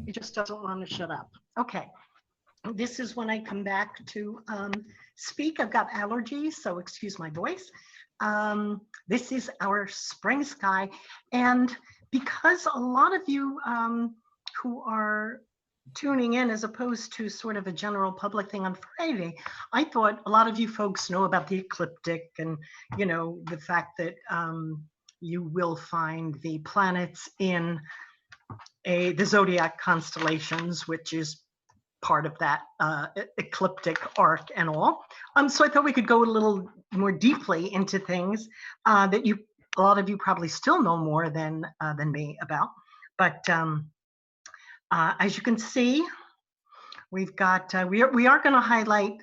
He just doesn't want to shut up. Okay. This is when I come back to speak. I've got allergies, so excuse my voice. This is our spring sky. And because a lot of you who are tuning in as opposed to sort of a general public thing on Friday, I thought a lot of you folks know about the ecliptic and, you know, the fact that you will find the planets in the zodiac constellations, which is part of that ecliptic arc and all. So I thought we could go a little more deeply into things that a lot of you probably still know more than me about. But as you can see, we've got, we are going to highlight,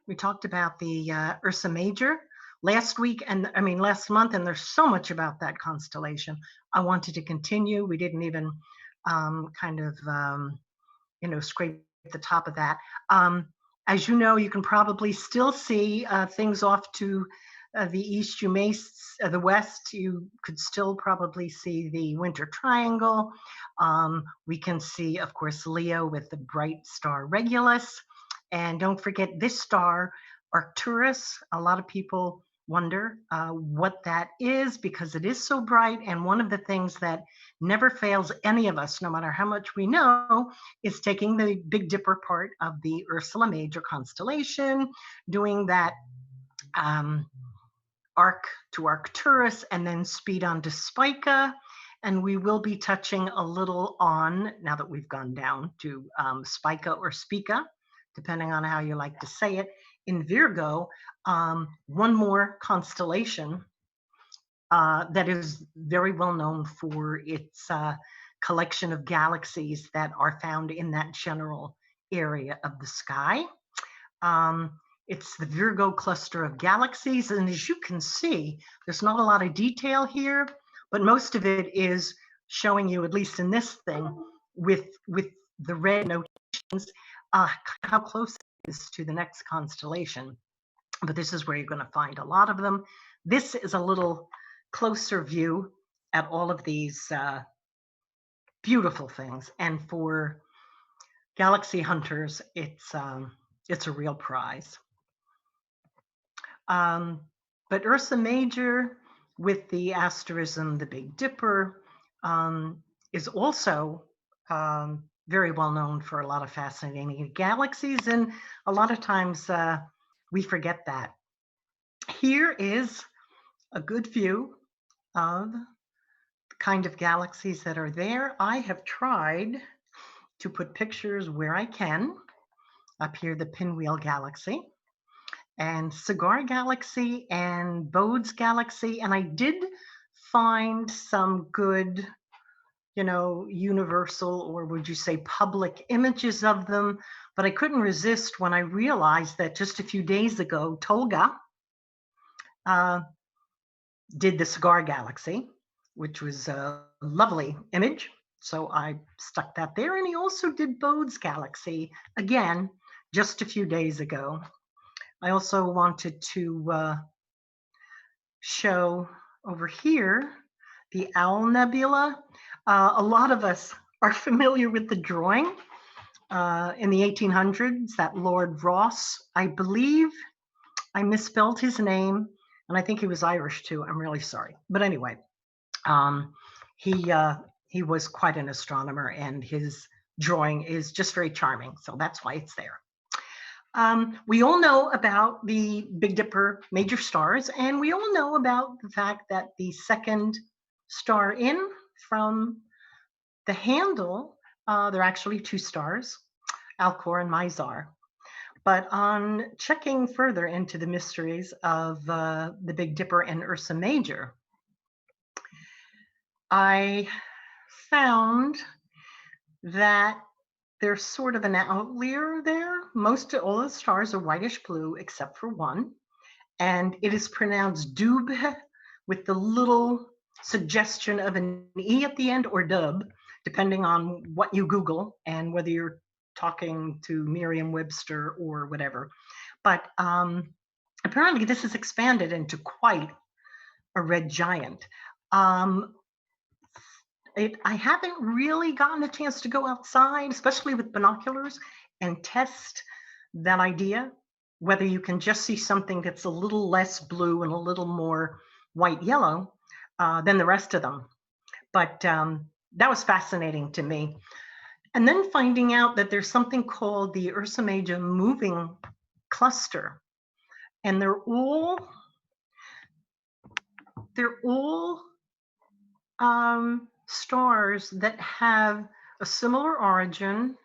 we talked about the Ursa Major last week, and I mean last month, and there's so much about that constellation. I wanted to continue. We didn't even kind of, you know, scrape the top of that. As you know, you can probably still see things off to the east. You may, the west, you could still probably see the winter triangle. We can see, of course, Leo with the bright star Regulus. And don't forget this star, Arcturus. A lot of people wonder what that is because it is so bright. And one of the things that never fails any of us, no matter how much we know, is taking the Big Dipper part of the Ursa Major constellation, doing that arc to Arcturus, and then speed on to Spica. and we will be touching a little on, now that we've gone down to Spica or Spica, depending on how you like to say it, in Virgo, one more constellation that is very well known for its collection of galaxies that are found in that general area of the sky. It's the Virgo cluster of galaxies, and as you can see, there's not a lot of detail here, but most of it is showing you, at least in this thing, with the red notations, how close it is to the next constellation. But this is where you're going to find a lot of them. This is a little closer view at all of these beautiful things, and for galaxy hunters, it's a real prize. But Ursa Major, with the asterism, the Big Dipper, is also very well known for a lot of fascinating galaxies, and a lot of times we forget that. Here is a good view of the kind of galaxies that are there. I have tried to put pictures where I can. Up here, the Pinwheel Galaxy, and Cigar Galaxy, and Bode's Galaxy, and I did find some good, universal, or would you say public, images of them, but I couldn't resist when I realized that just a few days ago, Tolga did the Cigar Galaxy, which was a lovely image, so I stuck that there, and he also did Bode's Galaxy, again, just a few days ago. I also wanted to show over here the Owl Nebula. A lot of us are familiar with the drawing in the 1800s that Lord Rosse, I believe I misspelled his name, and I think he was Irish too. I'm really sorry. But anyway, he was quite an astronomer, and his drawing is just very charming. So that's why it's there. We all know about the Big Dipper major stars, and we all know about the fact that the second star in from the handle, there are actually two stars, Alcor and Mizar. But on checking further into the mysteries of the Big Dipper and Ursa Major, I found that there's sort of an outlier there. All the stars are whitish blue except for one, and it is pronounced Dub with the little suggestion of an E at the end, or Dub, depending on what you Google and whether you're talking to Merriam-Webster or whatever. But apparently this is expanded into quite a red giant. I haven't really gotten a chance to go outside, especially with binoculars, and test that idea, whether you can just see something that's a little less blue and a little more white-yellow than the rest of them. But that was fascinating to me. And then finding out that there's something called the Ursa Major moving cluster, and they're all stars that have a similar origin,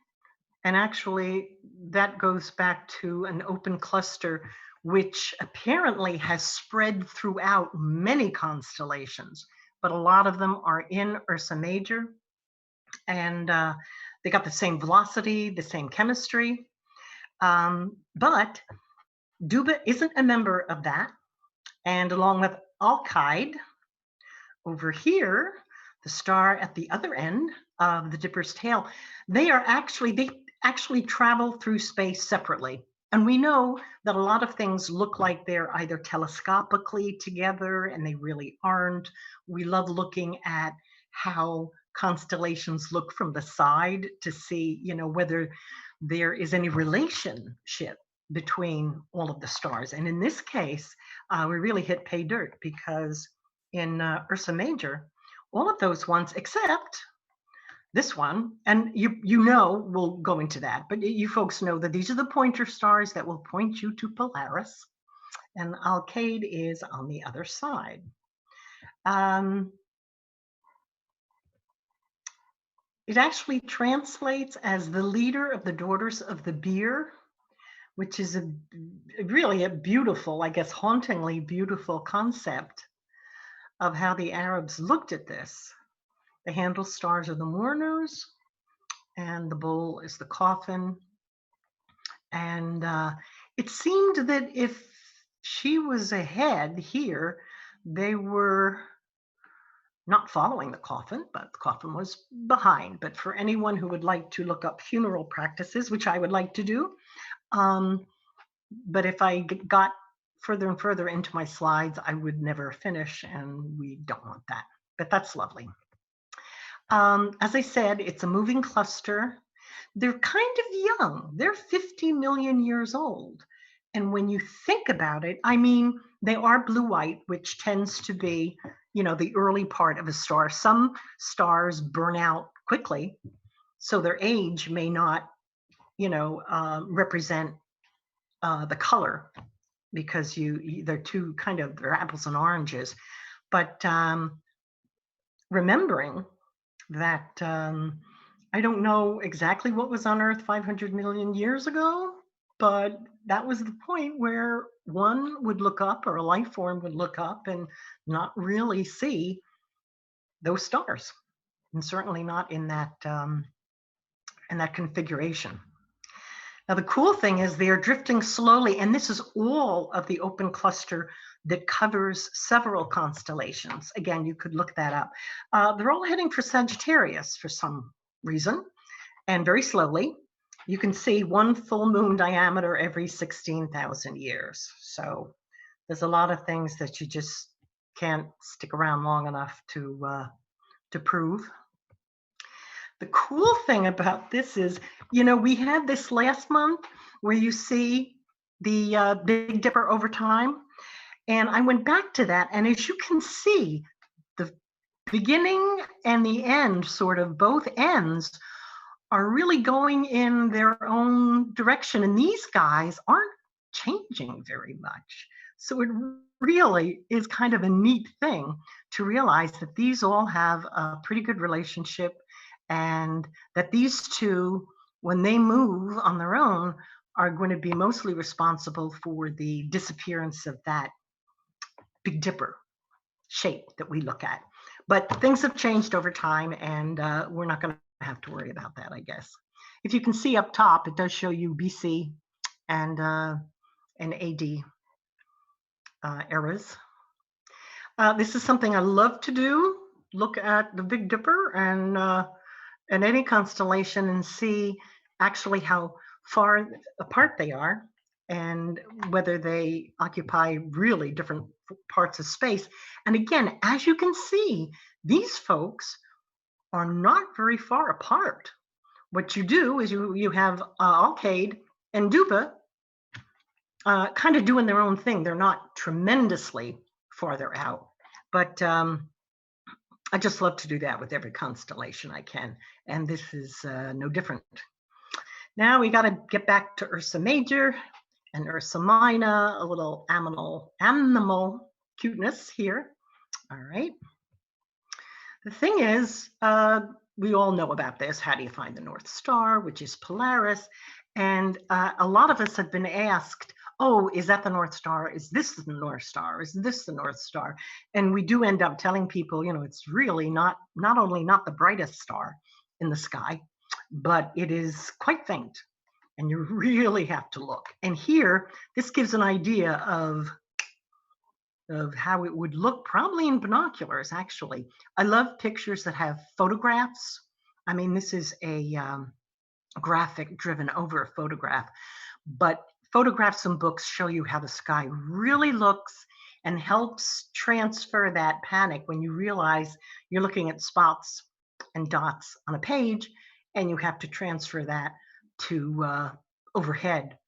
and actually that goes back to an open cluster which apparently has spread throughout many constellations, but a lot of them are in Ursa Major, and they got the same velocity, the same chemistry, but Duba isn't a member of that, and along with Alkaid over here, the star at the other end of the Dipper's tail, they actually travel through space separately. And we know that a lot of things look like they're either telescopically together, and they really aren't. We love looking at how constellations look from the side to see, whether there is any relationship between all of the stars. And in this case, we really hit pay dirt, because in Ursa Major, all of those ones except this one, and we'll go into that, but you folks know that these are the pointer stars that will point you to Polaris, and Alkaid is on the other side. it actually translates as the leader of the daughters of the beer, which is really a beautiful, I guess, hauntingly beautiful concept of how the Arabs looked at this. The handle stars are the mourners, and the bowl is the coffin. And it seemed that if she was ahead here, they were not following the coffin, but the coffin was behind. But for anyone who would like to look up funeral practices, which I would like to do, but if I got further and further into my slides, I would never finish, and we don't want that. But that's lovely. As I said, it's a moving cluster. They're kind of young. They're 50 million years old. And when you think about it, I mean, they are blue-white, which tends to be, you know, the early part of a star. Some stars burn out quickly, so their age may not, you know, represent the color, because they're two kind of, they're apples and oranges. But remembering that I don't know exactly what was on Earth 500 million years ago, but that was the point where one would look up, or a life form would look up and not really see those stars, and certainly not in that configuration. Now, the cool thing is they are drifting slowly, and this is all of the open cluster that covers several constellations. Again, you could look that up. They're all heading for Sagittarius for some reason, and very slowly. You can see one full moon diameter every 16,000 years. So there's a lot of things that you just can't stick around long enough to prove. The cool thing about this is, you know, we had this last month where you see the Big Dipper over time. And I went back to that. And as you can see, the beginning and the end, sort of both ends, are really going in their own direction. And these guys aren't changing very much. So it really is kind of a neat thing to realize that these all have a pretty good relationship, and that these two, when they move on their own, are going to be mostly responsible for the disappearance of that Big Dipper shape that we look at. But things have changed over time, and we're not going to have to worry about that, I guess. If you can see up top, it does show you BC and AD eras. This is something I love to do, look at the Big Dipper and any constellation and see actually how far apart they are, and whether they occupy really different parts of space. And again, as you can see, these folks are not very far apart. What you do is you have Alcade and Dupa kind of doing their own thing. They're not tremendously farther out, but I just love to do that with every constellation I can, and this is no different. Now we got to get back to Ursa Major and Ursa Minor, a little animal cuteness here. All right. The thing is, we all know about this. How do you find the North Star, which is Polaris? And a lot of us have been asked, oh, is that the North Star? Is this the North Star? Is this the North Star? And we do end up telling people, you know, it's really not only not the brightest star in the sky, but it is quite faint. And you really have to look. And here, this gives an idea of how it would look, probably in binoculars, actually. I love pictures that have photographs. I mean, this is a graphic driven over a photograph, but photographs and books show you how the sky really looks, and helps transfer that panic when you realize you're looking at spots and dots on a page, and you have to transfer that to overhead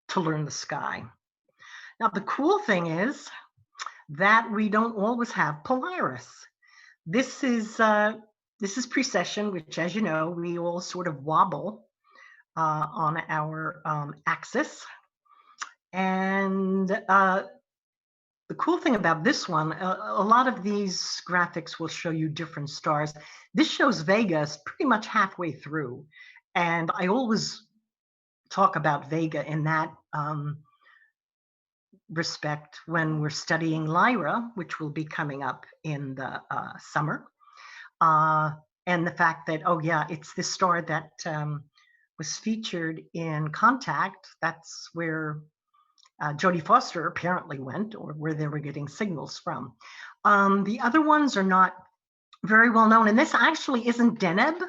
to learn the sky. Now, the cool thing is that we don't always have Polaris. This is Precession, which, as you know, we all sort of wobble on our axis. And the cool thing about this one, a lot of these graphics will show you different stars. This shows Vega pretty much halfway through. And I always talk about Vega in that respect when we're studying Lyra, which will be coming up in the summer. And the fact that, oh yeah, it's this star that was featured in Contact. That's where Jodie Foster apparently went, or where they were getting signals from. The other ones are not very well known. And this actually isn't Deneb.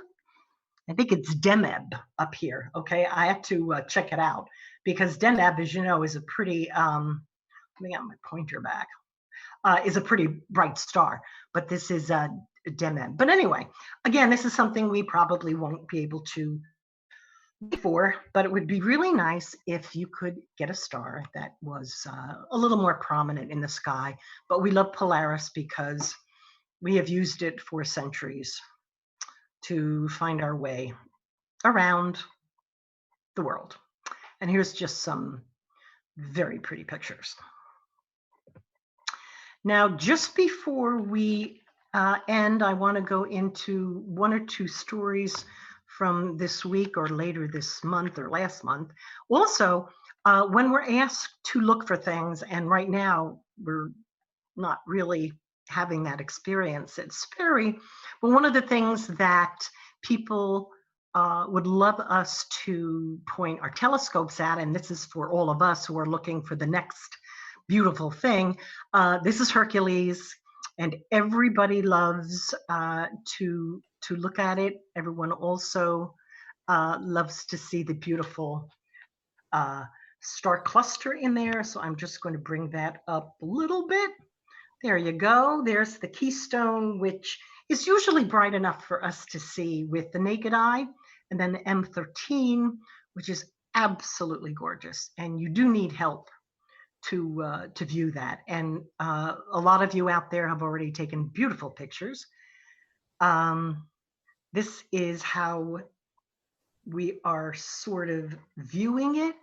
I think it's Demeb up here. Okay, I have to check it out because Deneb, as you know, is a pretty, let me get my pointer back, is a pretty bright star. But this is Demeb. But anyway, again, this is something we probably won't be able to before, but it would be really nice if you could get a star that was a little more prominent in the sky. But we love Polaris because we have used it for centuries to find our way around the world. And here's just some very pretty pictures. Now, just before we end, I want to go into one or two stories from this week or later this month or last month. Also, when we're asked to look for things, and right now we're not really having that experience at Sperry, but one of the things that people would love us to point our telescopes at, and this is for all of us who are looking for the next beautiful thing, this is Hercules, and everybody loves to look at it. Everyone also loves to see the beautiful star cluster in there. So I'm just going to bring that up a little bit. There you go. There's the keystone, which is usually bright enough for us to see with the naked eye. And then the M13, which is absolutely gorgeous. And you do need help to view that. And a lot of you out there have already taken beautiful pictures. This is how we are sort of viewing it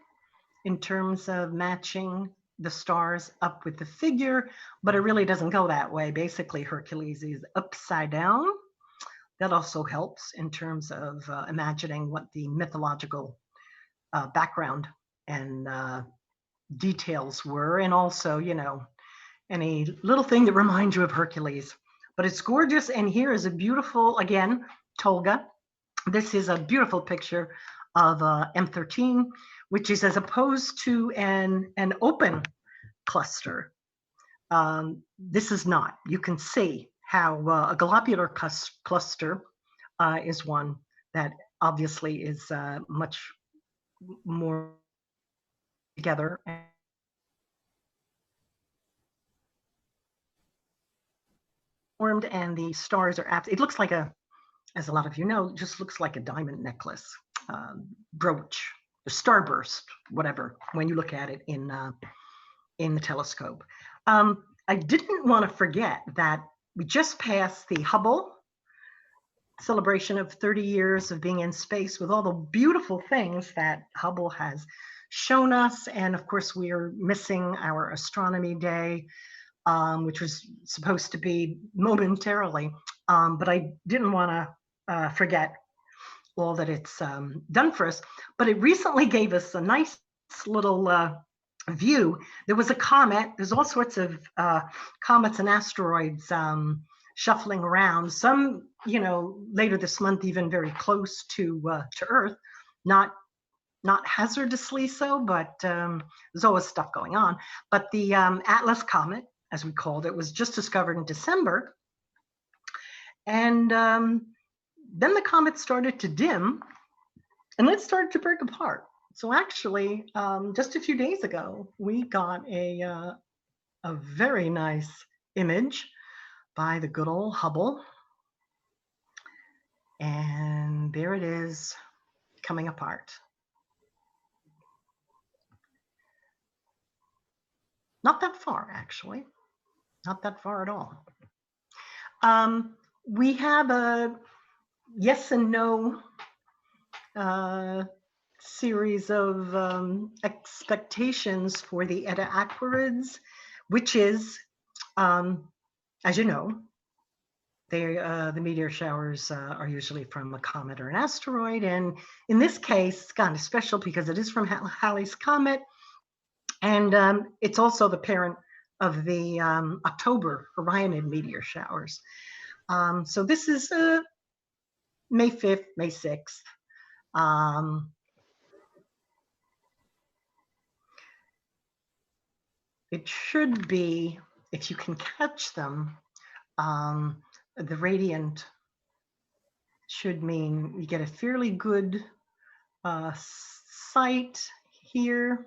in terms of matching the stars up with the figure, but it really doesn't go that way. Basically, Hercules is upside down. That also helps in terms of imagining what the mythological background and details were, and also, you know, any little thing that reminds you of Hercules. But it's gorgeous, and here is a beautiful, again, Tolga. This is a beautiful picture of M13, which is as opposed to an open cluster. This is not. You can see how a globular cluster is one that obviously is much more together. Formed, and the stars are it looks like a, as a lot of you know, just looks like a diamond necklace, brooch, or starburst, whatever, when you look at it in the telescope. I didn't want to forget that we just passed the Hubble celebration of 30 years of being in space with all the beautiful things that Hubble has shown us. And of course, we are missing our astronomy day, which was supposed to be momentarily, but I didn't want to forget all that it's done for us. But it recently gave us a nice little view. There was a comet. There's all sorts of comets and asteroids shuffling around. Some, you know, later this month, even very close to Earth. Not hazardously so, but there's always stuff going on. But the Atlas Comet, as we called it, was just discovered in December. And then the comet started to dim, and it started to break apart. So actually, just a few days ago, we got a very nice image by the good old Hubble. And there it is, coming apart. Not that far, actually. Not that far at all. We have a yes and no series of expectations for the Eta Aquarids, which is, as you know, the meteor showers are usually from a comet or an asteroid. And in this case, it's kind of special because it is from Halley's Comet. And it's also the parent of the October Orionid meteor showers. So this is May 5th, May 6th. It should be, if you can catch them, the radiant should mean you get a fairly good sight here.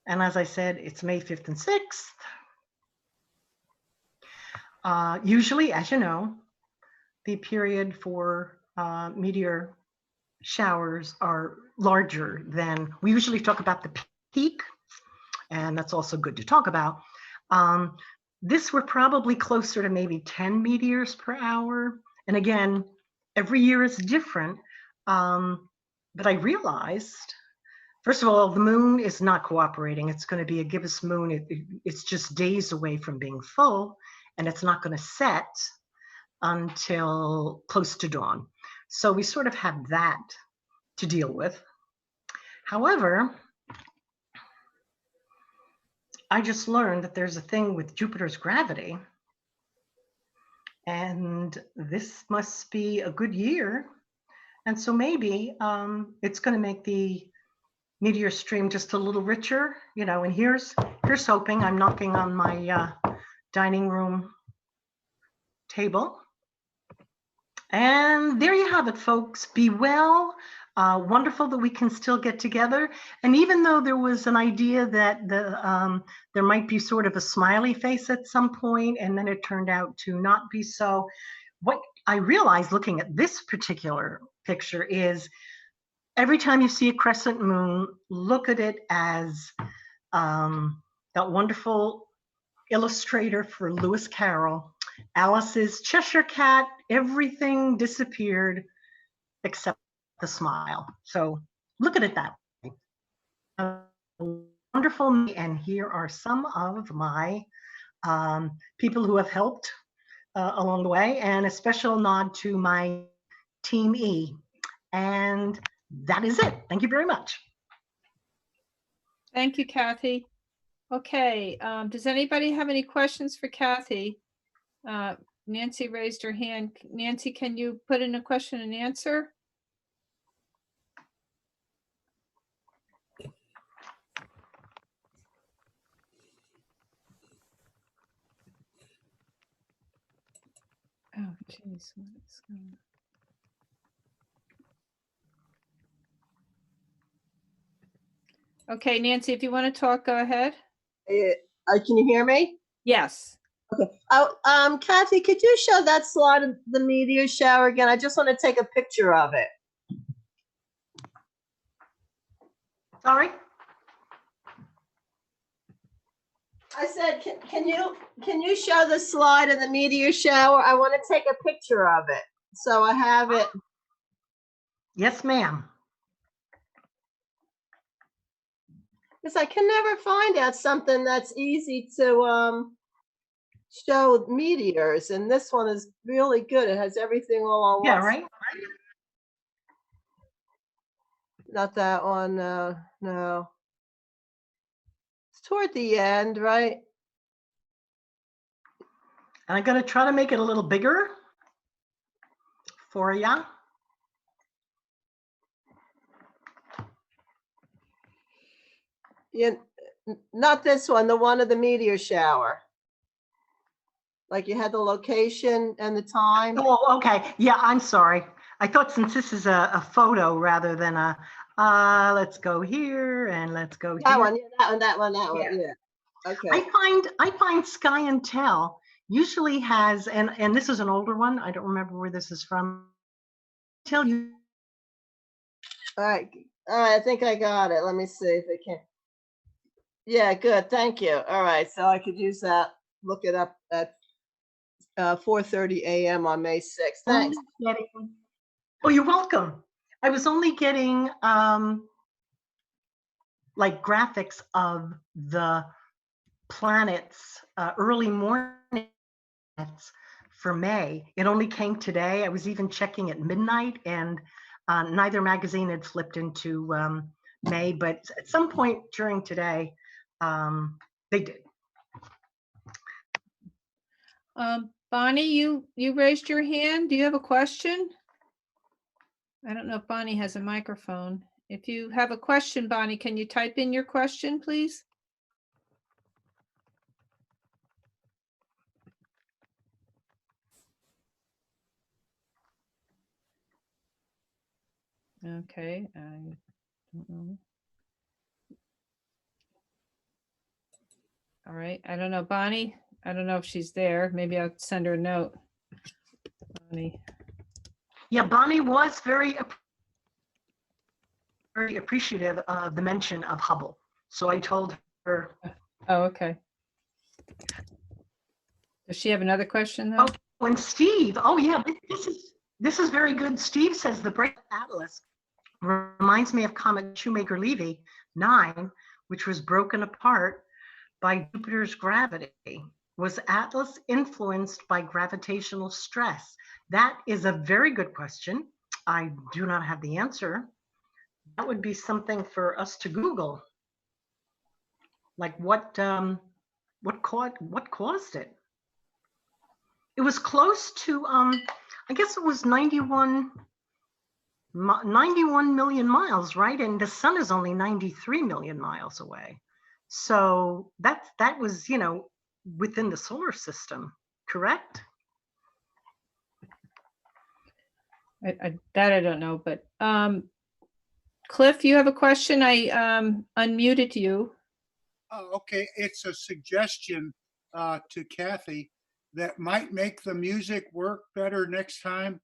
And as I said, it's May 5th and 6th. Usually, as you know, the period for meteor showers are larger than, we usually talk about the peak, and that's also good to talk about. This we're probably closer to maybe 10 meteors per hour. And again, every year is different. But I realized, first of all, the moon is not cooperating. It's going to be a gibbous moon. It's just days away from being full, and it's not going to set until close to dawn. So we sort of have that to deal with. However, I just learned that there's a thing with Jupiter's gravity, and this must be a good year. And so maybe it's going to make the meteor stream just a little richer, you know, and here's hoping. I'm knocking on my dining room table. And there you have it, folks. Be well. Wonderful that we can still get together. And even though there was an idea that there might be sort of a smiley face at some point, and then it turned out to not be so, what I realized looking at this particular picture is every time you see a crescent moon, look at it as that wonderful illustrator for Lewis Carroll, Alice's Cheshire Cat. Everything disappeared except the smile. So look at it that way. Wonderful. And here are some of my people who have helped along the way, and a special nod to my Team E. And that is it. Thank you very much. Thank you, Kathy. Okay, does anybody have any questions for Kathy? Nancy raised her hand. Nancy, can you put in a question and answer? Oh, geez, what is going on? Okay, Nancy, if you want to talk, go ahead. Can you hear me? Yes. Okay. Kathy, could you show that slide of the meteor shower again? I just want to take a picture of it. Sorry? I said, can you show the slide of the meteor shower? I want to take a picture of it. So I have it. Yes, ma'am. Because I can never find out something that's easy to show meteors, and this one is really good. It has everything all on Yeah, one. right? Not that one, no. It's toward the end, right? And I'm going to try to make it a little bigger for you. Yeah, not this one, the one of the meteor shower. Like you had the location and the time. Oh, okay. Yeah, I'm sorry. I thought since this is a photo rather than a, let's go here and let's go here. That one, yeah, that one, yeah. Okay. I find Sky and Tell usually has, and this is an older one. I don't remember where this is from. Tell you. All right, I think I got it. Let me see if I can. Yeah, good, thank you. All right, so I could use that, look it up at 4:30 a.m. on May 6th. Thanks. Oh, you're welcome. I was only getting like graphics of the planets, early morning for May. It only came today. I was even checking at midnight, and neither magazine had flipped into May, but at some point during today, they did. Bonnie, you raised your hand. Do you have a question? I don't know if Bonnie has a microphone. If you have a question, Bonnie, can you type in your question, please? Okay, I don't know. All right, I don't know, Bonnie. I don't know if she's there. Maybe I'll send her a note. Bonnie. Yeah, Bonnie was very appreciative of the mention of Hubble. So I told her. Oh, okay. Does she have another question though? Oh, and Steve. Oh, yeah, this is very good. Steve says the Break Atlas reminds me of Comet Shoemaker-Levy 9, which was broken apart by Jupiter's gravity. Was Atlas influenced by gravitational stress? That is a very good question. I do not have the answer. That would be something for us to Google. Like what caused it? It was close to I guess it was 91 million miles, right? And the sun is only 93 million miles away. So that was, you know, within the solar system, correct? That I don't know, but Cliff, you have a question? I unmuted you. Oh, okay. It's a suggestion to Kathy that might make the music work better next time.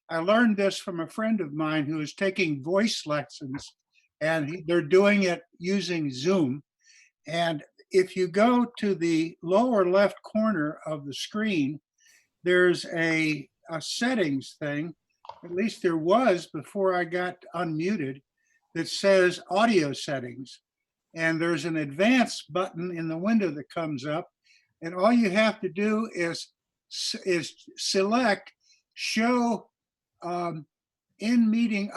I learned this from a friend of mine who is taking voice lessons, and they're doing it using Zoom. And if you go to the lower left corner of the screen, there's a settings thing, at least there was before I got unmuted, that says audio settings. And there's an advanced button in the window that comes up. And all you have to do is select show in meeting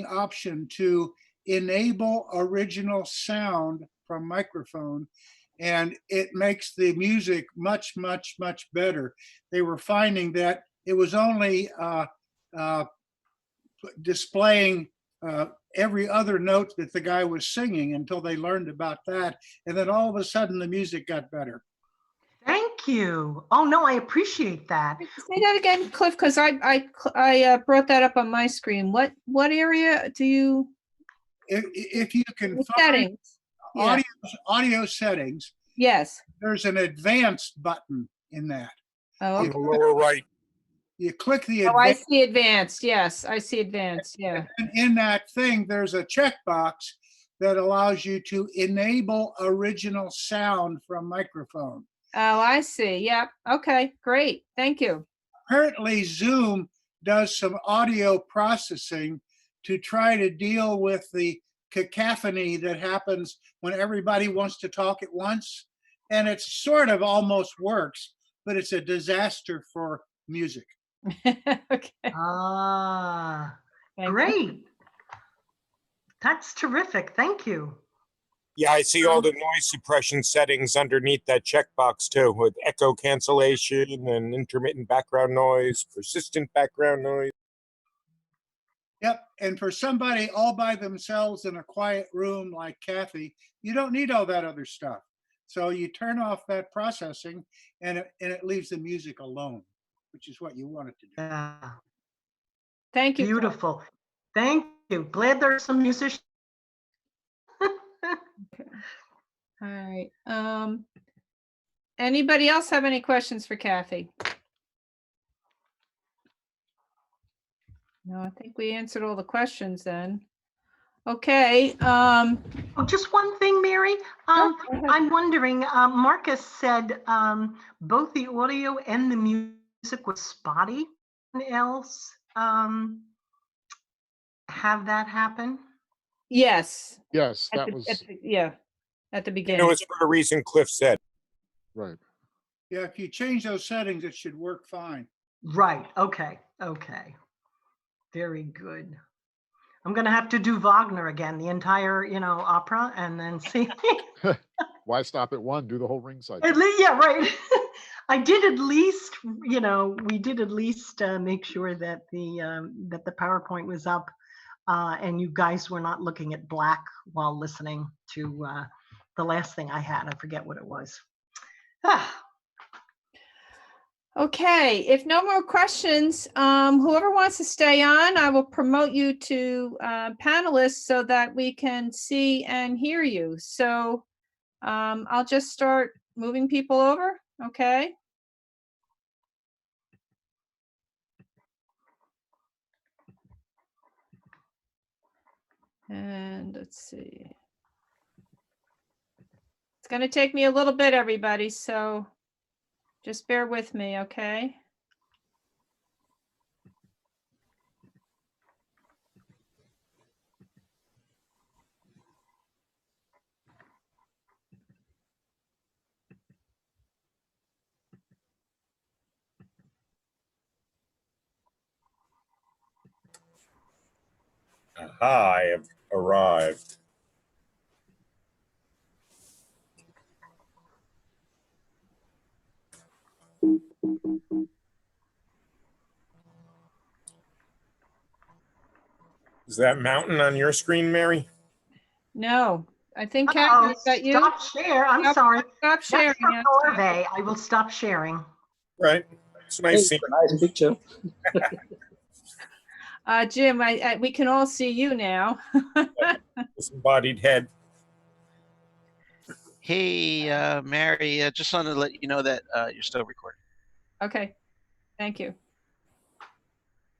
option to enable original sound from microphone. And it makes the music much, much, much better. They were finding that it was only displaying every other note that the guy was singing until they learned about that. And then all of a sudden the music got better. Thank you. Oh, no, I appreciate that. Say that again, Cliff, because I brought that up on my screen. What area do you? If you can find Settings. Yeah. audio settings, Yes. there's an advanced button in that. Oh, On okay. the lower right. You click the Oh, I advanced, see advanced. Yes, I see advanced. Yeah. and in that thing, there's a checkbox that allows you to enable original sound from microphone. Oh, I see. Yep. Okay, great. Thank you. Apparently Zoom does some audio processing to try to deal with the cacophony that happens when everybody wants to talk at once. And it sort of almost works, but it's a disaster for music. Okay. Ah, Thank you. great. That's terrific. Thank you. Yeah, I see all the noise suppression settings underneath that checkbox too, with echo cancellation and intermittent background noise, persistent background noise. Yep. And for somebody all by themselves in a quiet room like Kathy, you don't need all that other stuff. So you turn off that processing and it leaves the music alone, which is what you want it to do. Yeah, Thank you. Cliff. beautiful. Thank you. Glad there's some musicians. All right. Anybody else have any questions for Kathy? No, I think we answered all the questions then. Okay. Oh, just one thing, Mary. Go ahead. I'm wondering, Marcus said both the audio and the music was spotty. Anyone else have that happen? Yes. Yes, At that the, was yeah, at the And beginning. it was for the reason Cliff said. right. Yeah, if you change those settings, it should work fine. Right. Okay. Okay. Very good. I'm gonna have to do Wagner again, the entire, opera, and then see. Why stop at one? Do the whole ring cycle. At least, yeah, right. I did at least, we did at least make sure that the PowerPoint was up, and you guys were not looking at black while listening to the last thing I had. I forget what it was. Ah, Okay, if no more questions, whoever wants to stay on, I will promote you to panelists so that we can see and hear you. So I'll just start moving people over, okay? And let's see. It's going to take me a little bit, everybody, so just bear with me, okay? Aha, I have arrived. Is that mountain on your screen, Mary? No, I think oh, Catherine, is that you? stop share. I'm Stop- sorry. Stop sharing. That's from I'm sorry. Norway. I will stop sharing. Right. It's nice seeing Nice picture. Jim, we can all see you now. disembodied head. Hey, Mary, just wanted to let you know that you're still recording. Okay, thank you.